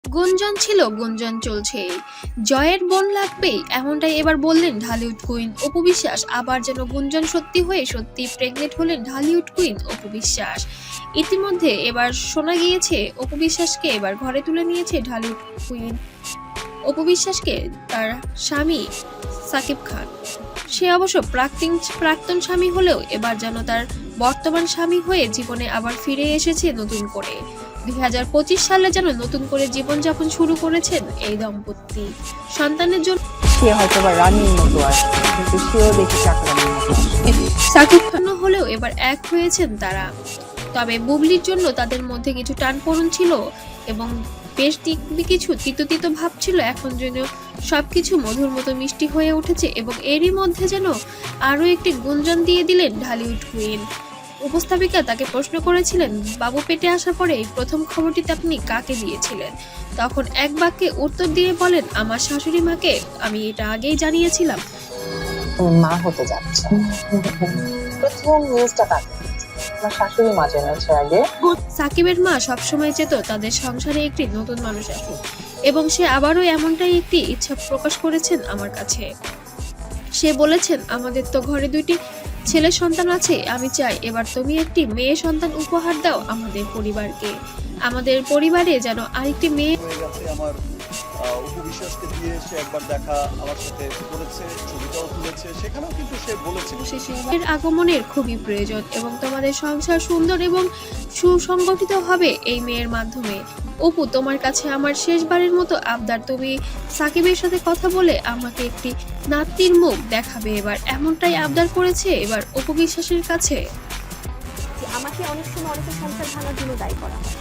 গুঞ্জন ছিল, গুঞ্জন চলছে, জয়ের বোন লাগবেই, এমনটাই এবার বললেন ঢালিউড কুইন অপু বিশ্বাস। আবার যেন গুঞ্জন সত্যি হয়ে সত্যি প্রেগনেন্ট হলেন ঢালিউড কুইন অপু বিশ্বাস। ইতিমধ্যে এবার শোনা গিয়েছে অপু বিশ্বাসকে এবার ঘরে তুলে নিয়েছে ঢালিউড কুইন অপু বিশ্বাসকে তার স্বামী সাকিব খান। সে অবশ্য প্রাক্তন স্বামী হলেও এবার যেন তার বর্তমান স্বামী হয়ে জীবনে আবার ফিরে এসেছে নতুন করে। 2025 সালে যেন নতুন করে জীবনযাপন শুরু করেছেন এই দম্পতি। সন্তানের জন্য সে হয়তো বা রানীর মতো আসবে, কিন্তু সেও দেখি চাকরানির মতো আসবে। সাকিব খান হলেও এবার এক হয়েছেন তারা। তবে বুবলির জন্য তাদের মধ্যে কিছু টানপোড়েন ছিল এবং বেশ কিছু তিত ভাব ছিল। এখন যেন সবকিছু মধুর মতো মিষ্টি হয়ে উঠেছে এবং এরই মধ্যে যেন আরো একটি গুঞ্জন দিয়ে দিলেন ঢালিউড কুইন। উপস্থাপিকা তাকে প্রশ্ন করেছিলেন, বাবু পেটে আসার পরে এই প্রথম খবরটিতে আপনি কাকে দিয়েছিলেন? তখন এক বাক্যে উত্তর দিয়ে বলেন, আমার শাশুড়ি মাকে আমি এটা আগেই জানিয়েছিলাম। মা হতে যাচ্ছে। প্রথম নিউজটা কাকে? আমার শাশুড়ি মা জেনেছে আগে। সাকিবের মা সবসময় চেত তাদের সংসারে একটি নতুন মানুষ আসুক এবং সে আবারও এমনটাই একটি ইচ্ছা প্রকাশ করেছেন আমার কাছে। সে বলেছেন, আমাদের তো ঘরে দুইটি ছেলে সন্তান আছে, আমি চাই এবার তুমি একটি মেয়ে সন্তান উপহার দাও আমাদের পরিবারকে। আমাদের পরিবারে যেন আরেকটি মেয়ে হয়ে গেছে। আমার অপু বিশ্বাসকে দিয়ে সে একবার দেখা আমার সাথে করেছে, ছবিটাও তুলেছে, সেখানেও কিন্তু সে বলেছে এর আগমনের খুবই প্রয়োজন এবং তোমাদের সংসার সুন্দর এবং সুসংগঠিত হবে এই মেয়ের মাধ্যমে। অপু, তোমার কাছে আমার শেষবারের মতো আবদার, তুমি সাকিবের সাথে কথা বলে আমাকে একটি নাতির মুখ দেখাবে এবার, এমনটাই আবদার করেছে এবার অপু বিশ্বাসের কাছে। আমাকে অনেক সময় অনেকের সংসার ভাঙার জন্য দায়ী করা হয়।